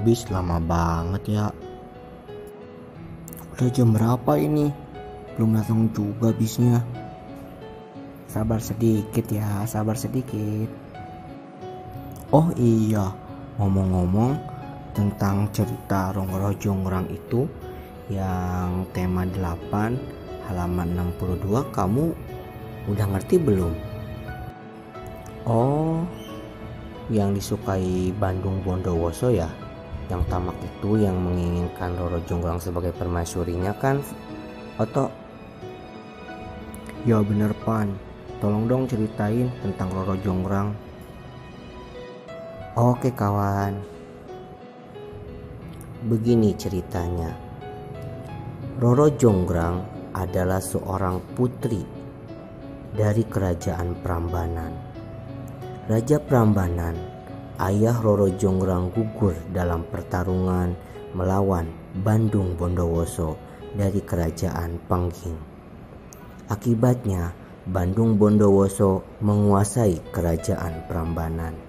bis lama banget ya. Udah jam berapa ini? Belum datang juga bisnya. Sabar sedikit ya, sabar sedikit. Oh iya, ngomong-ngomong tentang cerita Roro Jonggrang itu yang tema 8 halaman 62, kamu udah ngerti belum? Oh, yang disukai Bandung Bondowoso ya, yang tamak itu yang menginginkan Roro Jonggrang sebagai permaisurinya kan, Oto? Ya bener Pan, tolong dong ceritain tentang Roro Jonggrang. Oke kawan, begini ceritanya. Roro Jonggrang adalah seorang putri dari kerajaan Prambanan. Raja Prambanan, ayah Roro Jonggrang, gugur dalam pertarungan melawan Bandung Bondowoso dari kerajaan Pengging. Akibatnya, Bandung Bondowoso menguasai kerajaan Prambanan.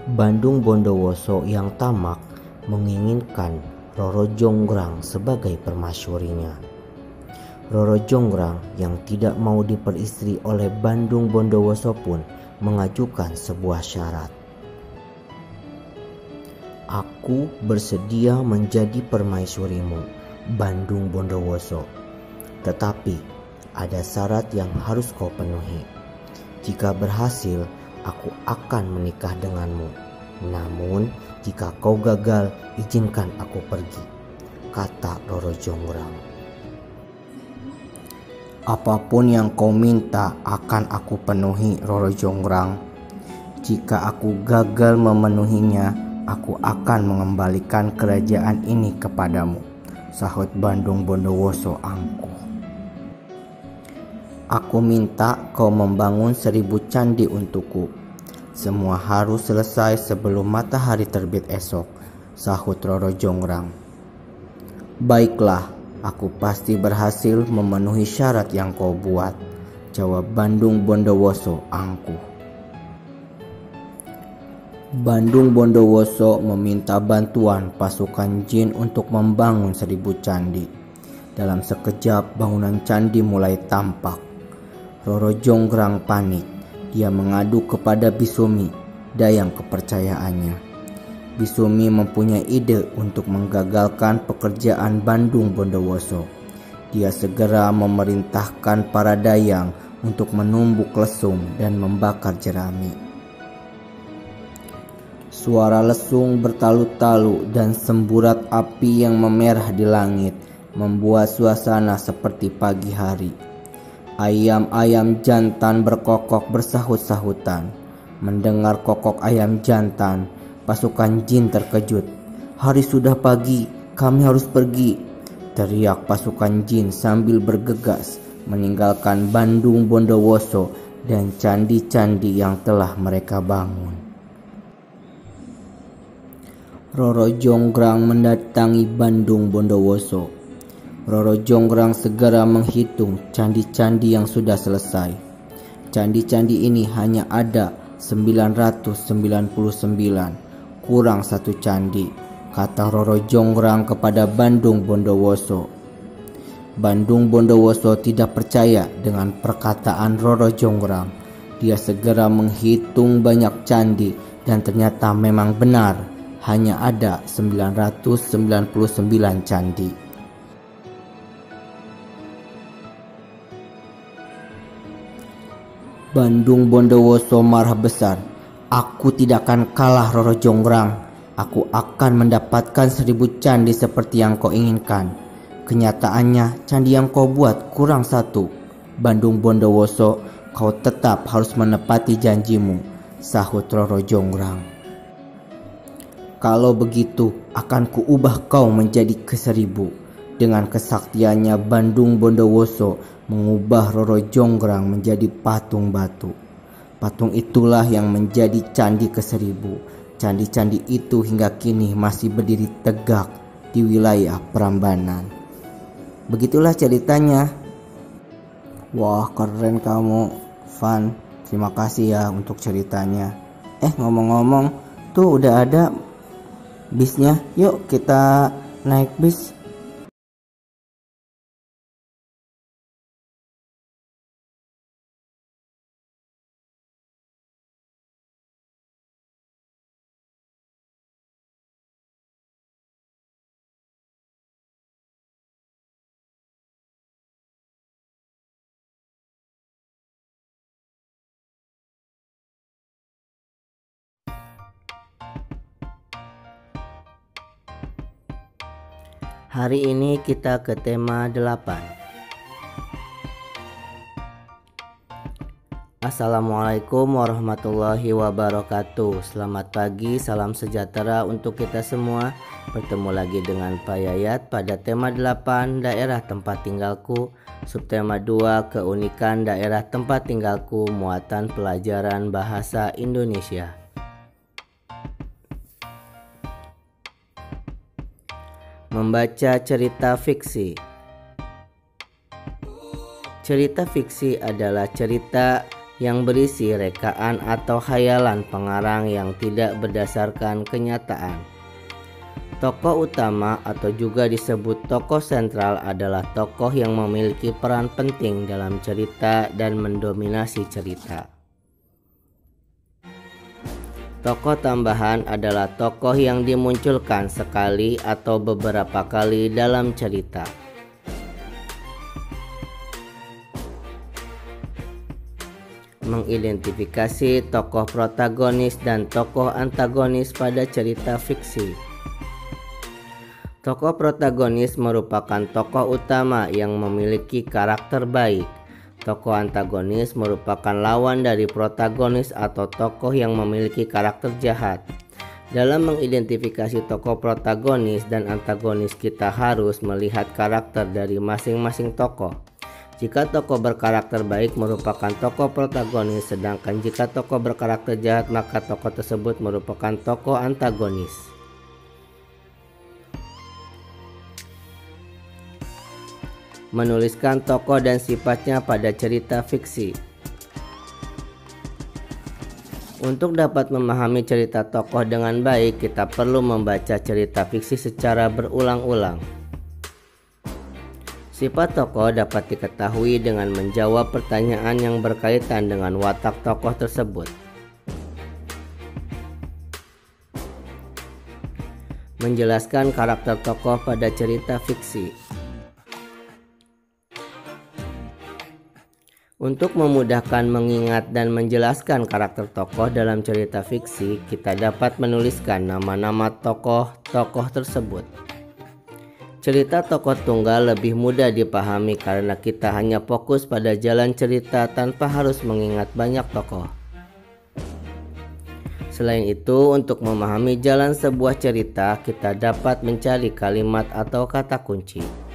Bandung Bondowoso yang tamak menginginkan Roro Jonggrang sebagai permaisurinya. Roro Jonggrang yang tidak mau diperistri oleh Bandung Bondowoso pun mengajukan sebuah syarat. Aku bersedia menjadi permaisurimu, Bandung Bondowoso. Tetapi ada syarat yang harus kau penuhi. Jika berhasil, aku akan menikah denganmu. Namun, jika kau gagal, izinkan aku pergi, kata Roro Jonggrang. Apapun yang kau minta akan aku penuhi, Roro Jonggrang. Jika aku gagal memenuhinya, aku akan mengembalikan kerajaan ini kepadamu, sahut Bandung Bondowoso angkuh. Aku minta kau membangun 1000 candi untukku. Semua harus selesai sebelum matahari terbit esok, sahut Roro Jonggrang. Baiklah, aku pasti berhasil memenuhi syarat yang kau buat, jawab Bandung Bondowoso angkuh. Bandung Bondowoso meminta bantuan pasukan jin untuk membangun 1000 candi. Dalam sekejap bangunan candi mulai tampak. Roro Jonggrang panik. Dia mengadu kepada Bisumi, dayang kepercayaannya. Bisumi mempunyai ide untuk menggagalkan pekerjaan Bandung Bondowoso. Dia segera memerintahkan para dayang untuk menumbuk lesung dan membakar jerami. Suara lesung bertalu-talu dan semburat api yang memerah di langit membuat suasana seperti pagi hari. Ayam-ayam jantan berkokok bersahut-sahutan. Mendengar kokok ayam jantan, pasukan jin terkejut. Hari sudah pagi, kami harus pergi, teriak pasukan jin sambil bergegas meninggalkan Bandung Bondowoso dan candi-candi yang telah mereka bangun. Roro Jonggrang mendatangi Bandung Bondowoso. Roro Jonggrang segera menghitung candi-candi yang sudah selesai. Candi-candi ini hanya ada 999, kurang 1 candi, kata Roro Jonggrang kepada Bandung Bondowoso. Bandung Bondowoso tidak percaya dengan perkataan Roro Jonggrang. Dia segera menghitung banyak candi dan ternyata memang benar, hanya ada 999 candi. Bandung Bondowoso marah besar. Aku tidak akan kalah, Roro Jonggrang. Aku akan mendapatkan 1000 candi seperti yang kau inginkan. Kenyataannya candi yang kau buat kurang 1. Bandung Bondowoso, kau tetap harus menepati janjimu, sahut Roro Jonggrang. Kalau begitu akan kuubah kau menjadi ke-1000. Dengan kesaktiannya Bandung Bondowoso mengubah Roro Jonggrang menjadi patung batu. Patung itulah yang menjadi candi ke-1000. Candi-candi itu hingga kini masih berdiri tegak di wilayah Prambanan. Begitulah ceritanya. Wah, keren kamu, Van. Terima kasih ya untuk ceritanya. Ngomong-ngomong, Tuh udah ada bisnya, yuk kita naik bis. Hari ini kita ke tema 8. Assalamualaikum warahmatullahi wabarakatuh. Selamat pagi, salam sejahtera untuk kita semua. Bertemu lagi dengan Pak Yayat pada tema 8, daerah tempat tinggalku. Subtema 2, keunikan daerah tempat tinggalku, muatan pelajaran bahasa Indonesia. Membaca cerita fiksi. Cerita fiksi adalah cerita yang berisi rekaan atau khayalan pengarang yang tidak berdasarkan kenyataan. Tokoh utama atau juga disebut tokoh sentral adalah tokoh yang memiliki peran penting dalam cerita dan mendominasi cerita. Tokoh tambahan adalah tokoh yang dimunculkan sekali atau beberapa kali dalam cerita. Mengidentifikasi tokoh protagonis dan tokoh antagonis pada cerita fiksi. Tokoh protagonis merupakan tokoh utama yang memiliki karakter baik. Tokoh antagonis merupakan lawan dari protagonis atau tokoh yang memiliki karakter jahat. Dalam mengidentifikasi tokoh protagonis dan antagonis, kita harus melihat karakter dari masing-masing tokoh. Jika tokoh berkarakter baik merupakan tokoh protagonis, sedangkan jika tokoh berkarakter jahat maka tokoh tersebut merupakan tokoh antagonis. Menuliskan tokoh dan sifatnya pada cerita fiksi. Untuk dapat memahami cerita tokoh dengan baik, kita perlu membaca cerita fiksi secara berulang-ulang. Sifat tokoh dapat diketahui dengan menjawab pertanyaan yang berkaitan dengan watak tokoh tersebut. Menjelaskan karakter tokoh pada cerita fiksi. Untuk memudahkan mengingat dan menjelaskan karakter tokoh dalam cerita fiksi, kita dapat menuliskan nama-nama tokoh-tokoh tersebut. Cerita tokoh tunggal lebih mudah dipahami karena kita hanya fokus pada jalan cerita tanpa harus mengingat banyak tokoh. Selain itu, untuk memahami jalan sebuah cerita, kita dapat mencari kalimat atau kata kunci.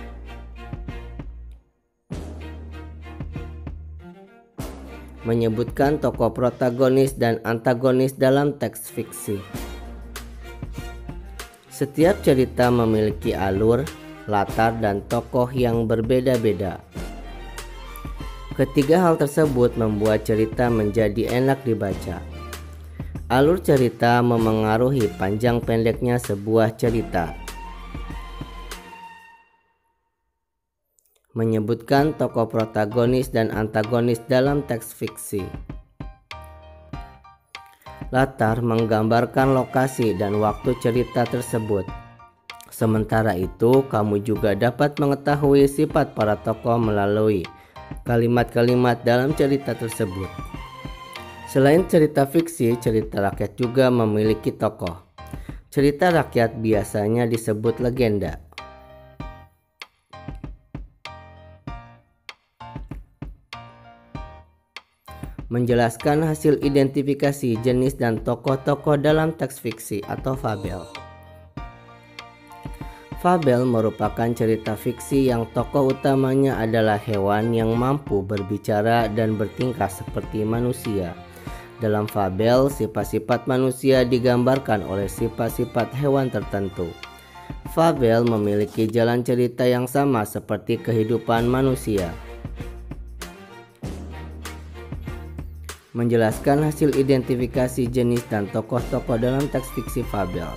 Menyebutkan tokoh protagonis dan antagonis dalam teks fiksi. Setiap cerita memiliki alur, latar, dan tokoh yang berbeda-beda. Ketiga hal tersebut membuat cerita menjadi enak dibaca. Alur cerita memengaruhi panjang pendeknya sebuah cerita. Menyebutkan tokoh protagonis dan antagonis dalam teks fiksi. Latar menggambarkan lokasi dan waktu cerita tersebut. Sementara itu, kamu juga dapat mengetahui sifat para tokoh melalui kalimat-kalimat dalam cerita tersebut. Selain cerita fiksi, cerita rakyat juga memiliki tokoh. Cerita rakyat biasanya disebut legenda. Menjelaskan hasil identifikasi jenis dan tokoh-tokoh dalam teks fiksi atau fabel. Fabel merupakan cerita fiksi yang tokoh utamanya adalah hewan yang mampu berbicara dan bertingkah seperti manusia. Dalam fabel, sifat-sifat manusia digambarkan oleh sifat-sifat hewan tertentu. Fabel memiliki jalan cerita yang sama seperti kehidupan manusia. menjelaskan hasil identifikasi jenis dan tokoh-tokoh dalam teks fiksi fabel.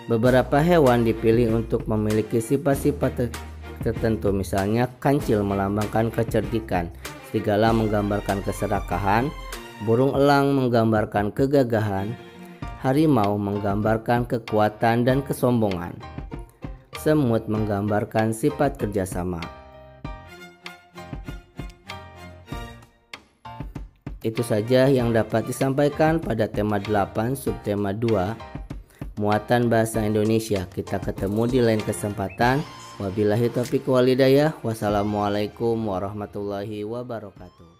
Beberapa hewan dipilih untuk memiliki sifat-sifat tertentu, misalnya kancil melambangkan kecerdikan, serigala menggambarkan keserakahan, burung elang menggambarkan kegagahan, harimau menggambarkan kekuatan dan kesombongan, semut menggambarkan sifat kerjasama. Itu saja yang dapat disampaikan pada tema 8 subtema 2 muatan bahasa Indonesia. Kita ketemu di lain kesempatan. Wabillahi taufiq wal hidayah. Wassalamualaikum warahmatullahi wabarakatuh.